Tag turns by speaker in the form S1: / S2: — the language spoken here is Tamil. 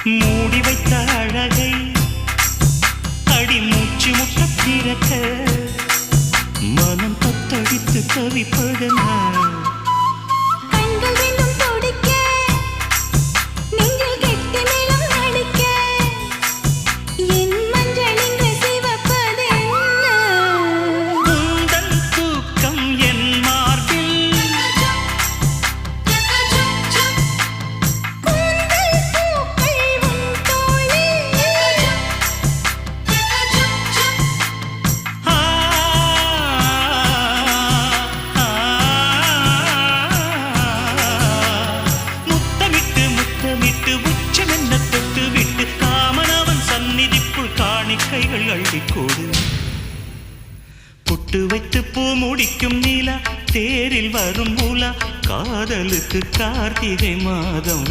S1: மூடி வைத்த அழகை அடி மூச்சு முட்ட திறக்க மனம் தத்தடித்து தவிப்பதனா கைகள் அள்ளிக்கோடு பொட்டு வைத்து பூ முடிக்கும் நீலா தேரில் வரும் மூலா காதலுக்கு கார்த்திகை மாதம்